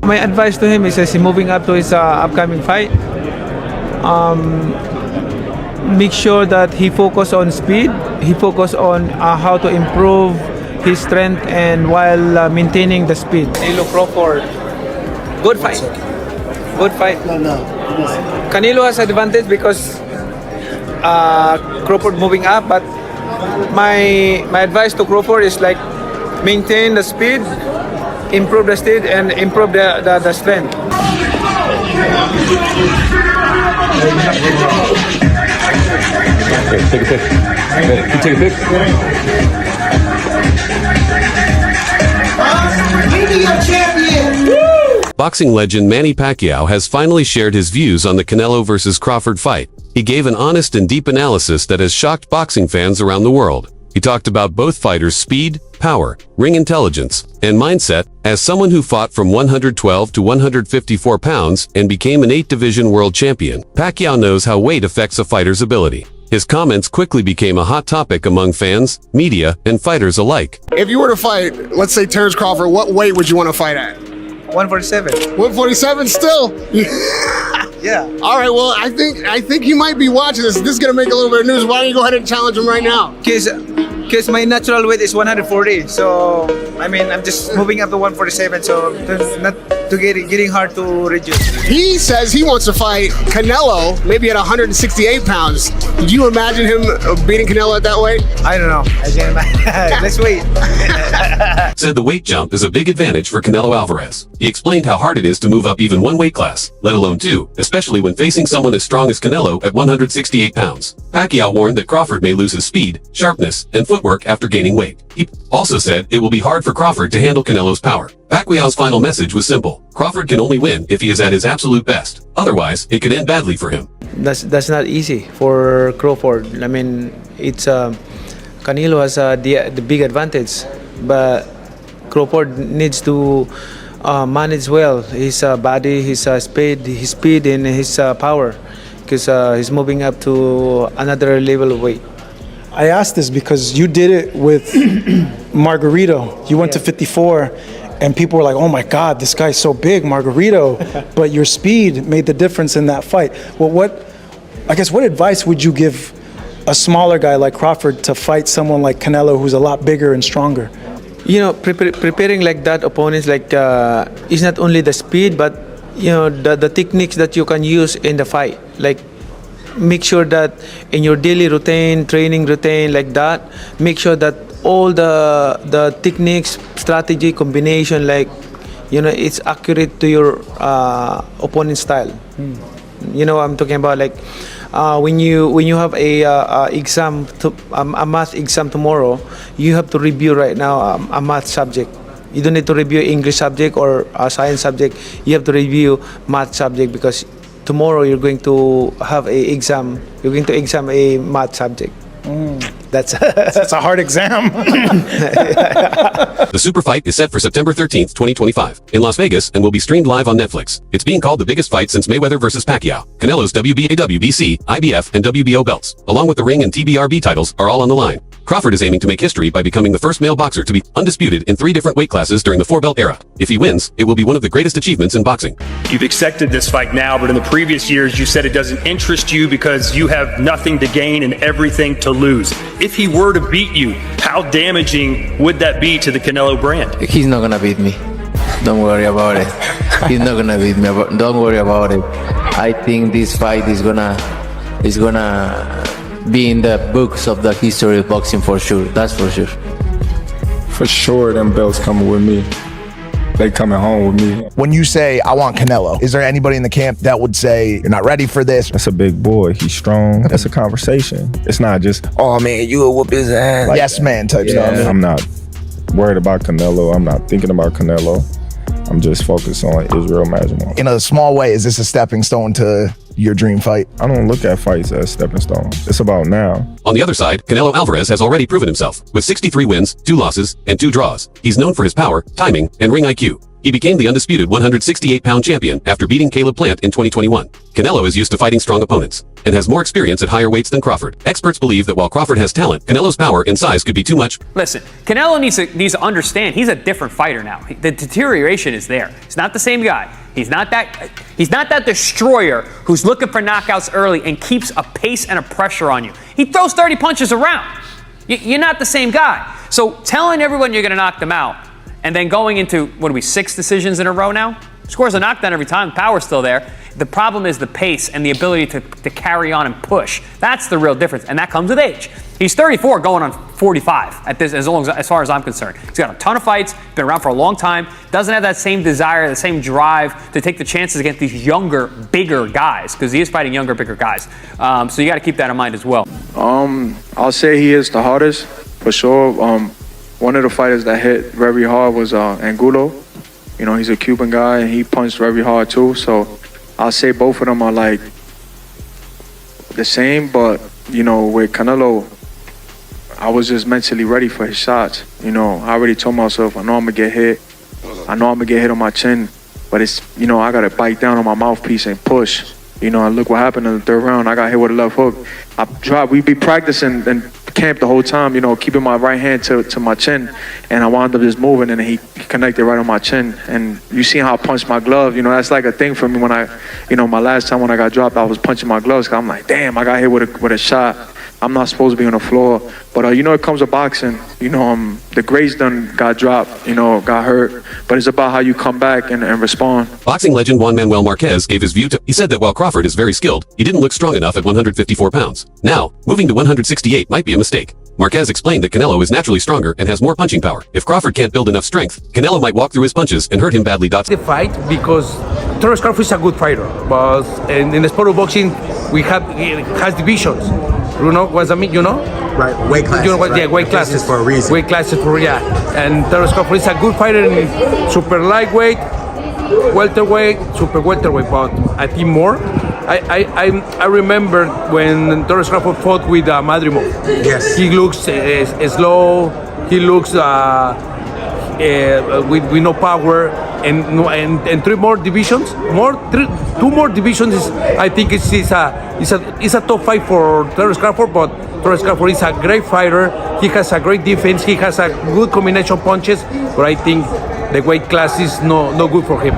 my advice to him is as he's moving up to his upcoming fight, make sure that he focus on speed, he focus on how to improve his strength and while maintaining the speed. Canelo Crawford, good fight. Good fight. No. Canelo has advantage because Crawford moving up, but my advice to Crawford is like maintain the speed, improve the speed, and improve the strength. Okay, take a pic. Can you take a pic? Boxing legend Manny Pacquiao has finally shared his views on the Canelo vs. Crawford fight. He gave an honest and deep analysis that has shocked boxing fans around the world. He talked about both fighters' speed, power, ring intelligence, and mindset. As someone who fought from 112 to 154 pounds and became an 8-division world champion, Pacquiao knows how weight affects a fighter's ability. His comments quickly became a hot topic among fans, media, and fighters alike. If you were to fight, let's say Terence Crawford, what weight would you want to fight at? 147. 147 still? Yeah. All right, well, I think he might be watching this. This is going to make a little bit of news. Why don't you go ahead and challenge him right now? Because my natural weight is 140, so I mean I'm just moving up to 147, so it's not to getting hard to reduce. He says he wants to fight Canelo, maybe at 168 pounds. Do you imagine him beating Canelo at that weight? I don't know. Let's wait. Said the weight jump is a big advantage for CaneloAlvarez. He explained how hard it is to move up even one weight class, let alone two, especially when facing someone as strong as Canelo at 168 pounds. Pacquiao warned that Crawford may lose his speed, sharpness, and footwork after gaining weight. He also said it will be hard for Crawford to handle Canelo's power. Pacquiao's final message was simple. Crawford can only win if he is at his absolute best. Otherwise, it could end badly for him. That's not easy for Crawford. I mean, it's Canelo has the big advantage, but Crawford needs to manage well his body, his speed, and his power, because he's moving up to another level of weight. I asked this because you did it with Margarito. You went to 54, and people were like, "Oh my God, this guy's so big, Margarito!" But your speed made the difference in that fight. Well, what advice would you give a smaller guy like Crawford to fight someone like Canelo, who's a lot bigger and stronger? You know, preparing like that opponents, like is not only the speed, but you know the techniques that you can use in the fight. Like make sure that in your daily routine, training routine, like that, make sure that all the techniques, strategy, combination, like you know, it's accurate to your opponent's style. You know what I'm talking about, like. When you have a exam, a math exam tomorrow, you have to review right now a math subject. You don't need to review English subject or a science subject. You have to review math subject because tomorrow you're going to have a exam. You're going to exam a math subject. That's a hard exam. The SuperFight is set for September 13th, 2025, in Las Vegas and will be streamed live on Netflix. It's being called the biggest fight since Mayweather vs. Pacquiao. Canelo's WBA, WBC, IBF, and WBO belts, along with the ring and TBRB titles, are all on the line. Crawford is aiming to make history by becoming the first male boxer to be undisputed in 3 different weight classes during the 4-belt era. If he wins, it will be one of the greatest achievements in boxing. You've accepted this fight now, but in the previous years, you said it doesn't interest you because you have nothing to gain and everything to lose. If he were to beat you, how damaging would that be to the Canelo brand? He's not gonna beat me. Don't worry about it. He's not gonna beat me. Don't worry about it. I think this fight is gonna be in the books of the history of boxing for sure. That's for sure. For sure, them belts coming with me. They coming home with me. When you say, I want Canelo, is there anybody in the camp that would say, you're not ready for this? That's a big boy. He's strong. That's a conversation. It's not just, oh man, you'll whoop his ass. Like yes, that. Man type stuff. I'm not worried about Canelo. I'm not thinking about Canelo. I'm just focused on Israel Majimov. In a small way, is this a stepping stone to your dream fight? I don't look at fights as stepping stones. It's about now. On the other side, CaneloAlvarez has already proven himself. With 63 wins, 2 losses, and 2 draws. He's known for his power, timing, and ring IQ. He became the undisputed 168-pound champion after beating Caleb Plant in 2021. Canelo is used to fighting strong opponents. and has more experience at higher weights than Crawford. Experts believe that while Crawford has talent, Canelo's power and size could be too much. Listen, Canelo needs to understand he's a different fighter now. The deterioration is there. He's not the same guy. He's not that destroyer who's looking for knockouts early and keeps a pace and a pressure on you. He throws 30 punches around. You're not the same guy. So telling everyone you're going to knock them out and then going into, 6 decisions in a row now? Scores a knockdown every time. Power's still there. The problem is the pace and the ability to carry on and push. That's the real difference, and that comes with age. He's 34 going on 45 at this, as far as I'm concerned. He's got a ton of fights, been around for a long time, doesn't have that same desire, the same drive to take the chances against these younger, bigger guys, because he is fighting younger, bigger guys. So you got to keep that in mind as well. I'll say he is the hardest, for sure. One of the fighters that hit very hard was Angulo. You know, he's a Cuban guy, and he punched very hard too, so I'll say both of them are like the same, but you know, with Canelo, I was just mentally ready for his shots. You know, I already told myself, I know I'm gonna get hit. I know I'm gonna get hit on my chin, but it's, you know, I gotta bite down on my mouthpiece and push. You know, and look what happened in the third round. I got hit with a left hook. We be practicing and camp the whole time, you know, keeping my right hand to my chin, and I wound up just moving, and he connected right on my chin. And you see how I punched my glove, you know, that's like a thing for me when my last time when I got dropped, I was punching my gloves, 'cause I'm like, damn, I got hit with a shot. I'm not supposed to be on the floor, but you know, it comes to boxing. You know, the grades done got dropped, you know, got hurt, but it's about how you come back and respond. Boxing legend Juan Manuel Marquez gave his view he said that while Crawford is very skilled, he didn't look strong enough at 154 pounds. Now, moving to 168 might be a mistake. Marquez explained that Canelo is naturally stronger and has more punching power. If Crawford can't build enough strength, Canelo might walk through his punches and hurt him badly. The fight, because TerenceCrawford is a good fighter, but in the sport of boxing, it has divisions. You know what I mean? You know? Right, weight classes. You know what? Right? Yeah, weight classes for a reason. Weight classes for and TerenceCrawford is a good fighter in super lightweight, welterweight, super welterweight, but I think more. I remember when TerenceCrawford fought with Madrimov. Yes. He looks slow. He looks with no power, and 3 more divisions. Two more divisions. I think it's a top fight for TerenceCrawford, but TerenceCrawford is a great fighter. He has a great defense. He has a good combination of punches, but I think the weight class is no good for him.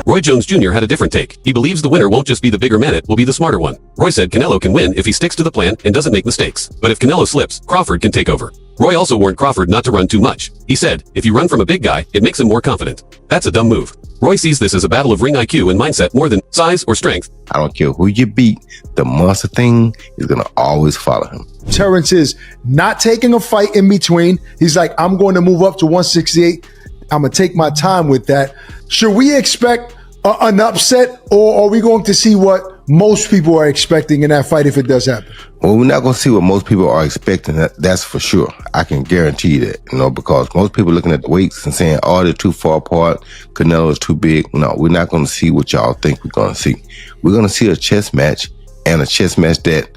Roy Jones Jr. had a different take. He believes the winner won't just be the bigger man, it will be the smarter one. Roy said Canelo can win if he sticks to the plan and doesn't make mistakes. But if Canelo slips, Crawford can take over. Roy also warned Crawford not to run too much. He said, if you run from a big guy, it makes him more confident. That's a dumb move. Roy sees this as a battle of ring IQ and mindset more than size or strength. I don't care who you beat, the monster thing is going to always follow him. Terence is not taking a fight in between. He's like, I'm going to move up to 168. I'm going to take my time with that. Should we expect an upset, or are we going to see what most people are expecting in that fight if it does happen? Well, we're not going to see what most people are expecting. That's for sure. I can guarantee that, you know, because most people looking at the weights and saying, oh, they're too far apart, Canelo is too big. No, we're not going to see what y'all think we're going to see. We're going to see a chess match, and a chess match that,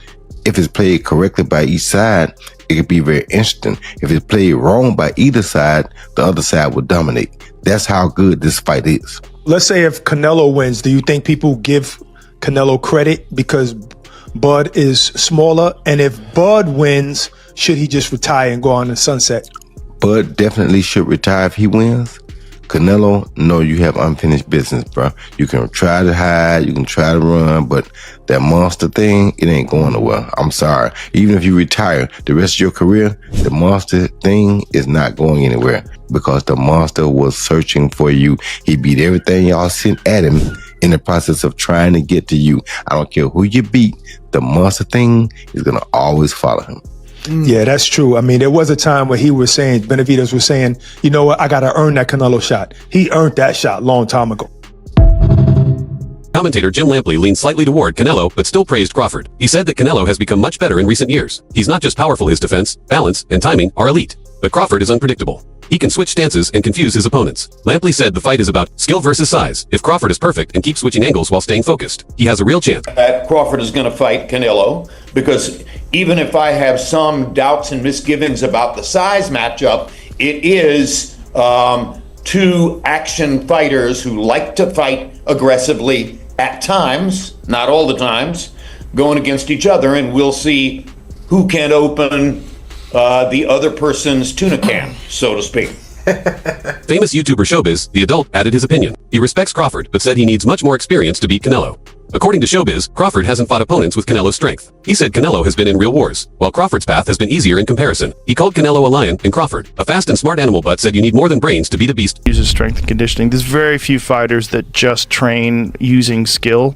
if it's played correctly by each side, it could be very interesting. If it's played wrong by either side, the other side will dominate. That's how good this fight is. Let's say if Canelo wins, do you think people give Canelo credit because Bud is smaller? And if Bud wins, should he just retire and go on the sunset? Bud definitely should retire if he wins. Canelo, no, you have unfinished business, bro. You can try to hide, you can try to run, but that monster thing, it ain't going nowhere. I'm sorry. Even if you retire the rest of your career, the monster thing is not going anywhere because the monster was searching for you. He beat everything y'all sent at him in the process of trying to get to you. I don't care who you beat, the monster thing is going to always follow him. Yeah, that's true. I mean, there was a time where he was saying, Benavidez was saying, you know what, I got to earn that Canelo shot. He earned that shot a long time ago. Commentator Jim Lampley leaned slightly toward Canelo, but still praised Crawford. He said that Canelo has become much better in recent years. He's not just powerful, his defense, balance, and timing are elite. But Crawford is unpredictable. He can switch stances and confuse his opponents. Lampley said the fight is about skill versus size. If Crawford is perfect and keeps switching angles while staying focused, he has a real chance. Crawford is going to fight Canelo because even if I have some doubts and misgivings about the size matchup, it is two action fighters who like to fight aggressively at times, not all the times, going against each other, and we'll see who can open the other person's tuna can, so to speak. Famous YouTuber Showbiz, the adult, added his opinion. He respects Crawford, but said he needs much more experience to beat Canelo. According to Showbiz, Crawford hasn't fought opponents with Canelo's strength. He said Canelo has been in real wars, while Crawford's path has been easier in comparison. He called Canelo a lion and Crawford a fast and smart animal, but said you need more than brains to beat a beast. Uses strength and conditioning. There's very few fighters that just train using skill,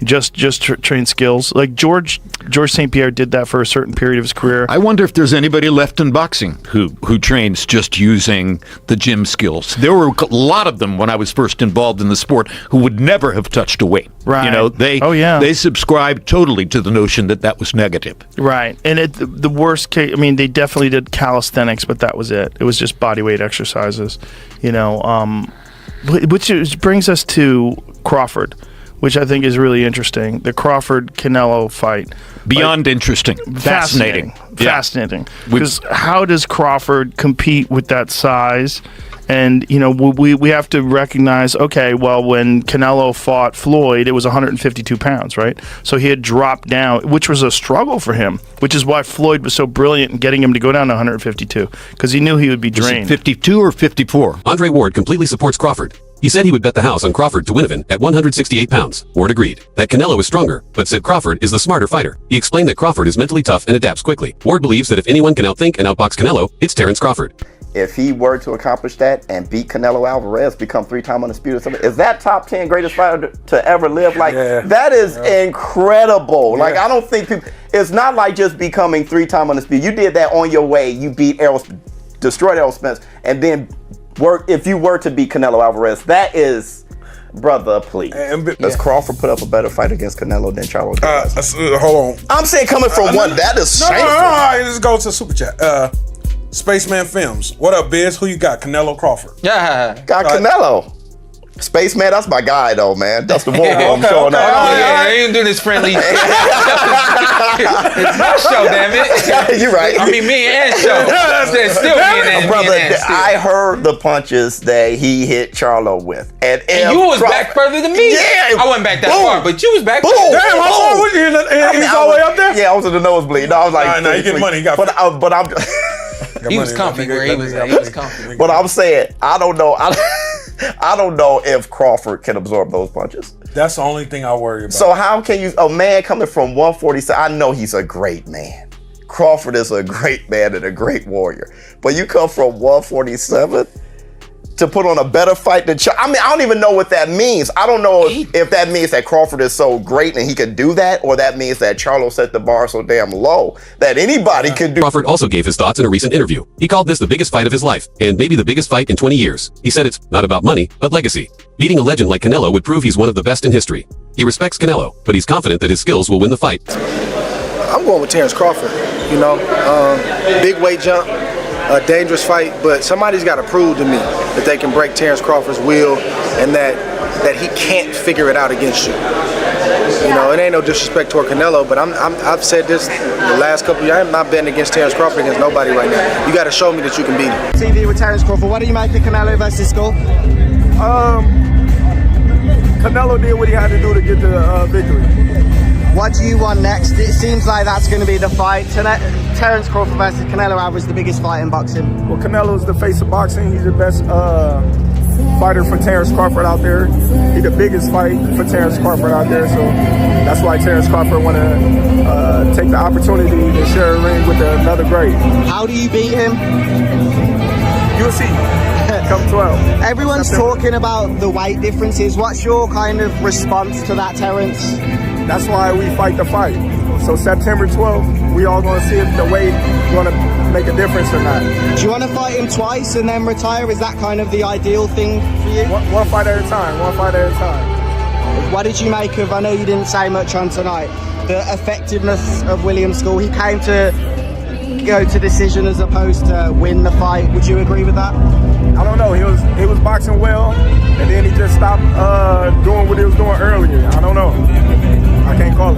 just train skills. Like George St. Pierre did that for a certain period of his career. I wonder if there's anybody left in boxing who trains just using the gym skills. There were a lot of them when I was first involved in the sport who would never have touched a weight. Right. You know, they subscribed totally to the notion that that was negative. Right. And the worst case, I mean, they definitely did calisthenics, but that was it. It was just body weight exercises, you know, which brings us to Crawford, which I think is really interesting. The Crawford-Canelo fight. Beyond interesting. Fascinating. Fascinating. Because how does Crawford compete with that size? And, you know, we have to recognize, okay, well, when Canelo fought Floyd, it was 152 pounds, right? So he had dropped down, which was a struggle for him, which is why Floyd was so brilliant in getting him to go down to 152, because he knew he would be drained. 52 or 54? Andre Ward completely supports Crawford. He said he would bet the house on Crawford to win even at 168 pounds. Ward agreed that Canelo is stronger, but said Crawford is the smarter fighter. He explained that Crawford is mentally tough and adapts quickly. Ward believes that if anyone can outthink and outbox Canelo, it's Crawford. If he were to accomplish that and beat CaneloAlvarez, become 3-time undisputed, is that top 10 greatest fighter to ever live? Like, that is incredible. Yeah. Like, I don't think people, it's not like just becoming 3-time undisputed. You did that on your way. You beat destroyed Errol Spence, and then if you were to beat CaneloAlvarez, that is, brother, please. Does Crawford put up a better fight against Canelo than Charlo does? Hold on. I'm saying coming from one, that is shameful. No, let's go to Super Chat. Spaceman Films. What up, Biz? Who you got? Canelo Crawford? Yeah. Got Canelo. Spaceman, that's my guy, though, man. That's the one I'm showing up. I ain't doing this friendly. It's my show, damn it. You're right. I mean, me and show. It's still me and brother, I heard the punches that he hit Charlo with. And you was back further than me. Yeah. I wasn't back that far, but you was back. Damn, how far was you? He's all the way up there? Yeah, I was in the nosebleed. No, I was like, no, you get money. He got but I'm he was comfy where he was comfy. But I'm saying, I don't know. I don't know if Crawford can absorb those punches. That's the only thing I worry about. So how can you, a man coming from 147, I know he's a great man. Crawford is a great man and a great warrior. But you come from 147 to put on a better fight than I mean, I don't even know what that means. I don't know if that means that Crawford is so great and he can do that, or that means that Charlo set the bar so damn low that anybody can do. Crawford also gave his thoughts in a recent interview. He called this the biggest fight of his life, and maybe the biggest fight in 20 years. He said it's not about money, but legacy. Beating a legend like Canelo would prove he's one of the best in history. He respects Canelo, but he's confident that his skills will win the fight. I'm going with TerenceCrawford, you know. Big weight jump. A dangerous fight, but somebody's got to prove to me that they can break TerenceCrawford's will and that he can't figure it out against you. You know, it ain't no disrespect toward Canelo, but I've said this the last couple of years. I'm not betting against TerenceCrawford against nobody right now. You got to show me that you can beat him. TV with TerenceCrawford. What do you make of Canelo versus Skull? Canelo did what he had to do to get the victory. What do you want next? It seems like that's going to be the fight. TerenceCrawford versus CaneloAlvarez, the biggest fight in boxing. Well, Canelo's the face of boxing. He's the best fighter for TerenceCrawford out there. He's the biggest fight for TerenceCrawford out there. So that's why TerenceCrawford want to take the opportunity to share a ring with another great. How do you beat him? You'll see. Come 12. Everyone's talking about the weight differences. What's your kind of response to that, Terence? That's why we fight the fight. So September 12th, we all going to see if the weight going to make a difference or not. Do you want to fight him twice and then retire? Is that kind of the ideal thing for you? One fight at a time, one fight at a time. What did you make of, I know you didn't say much on tonight, the effectiveness of William Skull? He came to go to decision as opposed to win the fight. Would you agree with that? I don't know. He was boxing well, and then he just stopped doing what he was doing earlier. I don't know. I can't call it.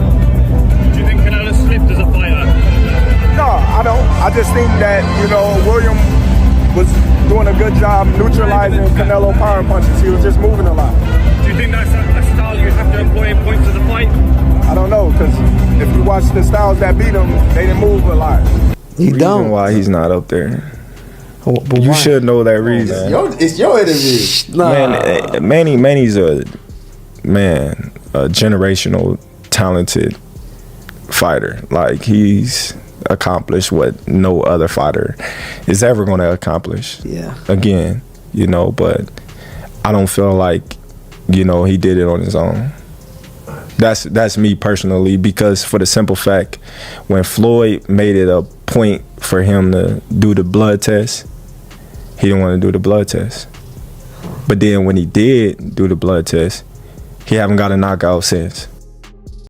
Do you think Canelo slipped as a fighter? No, I don't. I just think that, you know, William was doing a good job neutralizing Canelo power punches. He was just moving a lot. Do you think that's a style you have to employ in points of the fight? I don't know, because watch the styles that beat him, they didn't move a lot. You don't. Why he's not up there? But you should know that reason. It's your interview. Man, Manny's a generational talented fighter. Like, he's accomplished what no other fighter is ever going to accomplish. Yeah. Again, you know, but I don't feel like, you know, he did it on his own. That's me personally, because for the simple fact, when Floyd made it a point for him to do the blood test, he didn't want to do the blood test. But then when he did do the blood test, he haven't got a knockout since.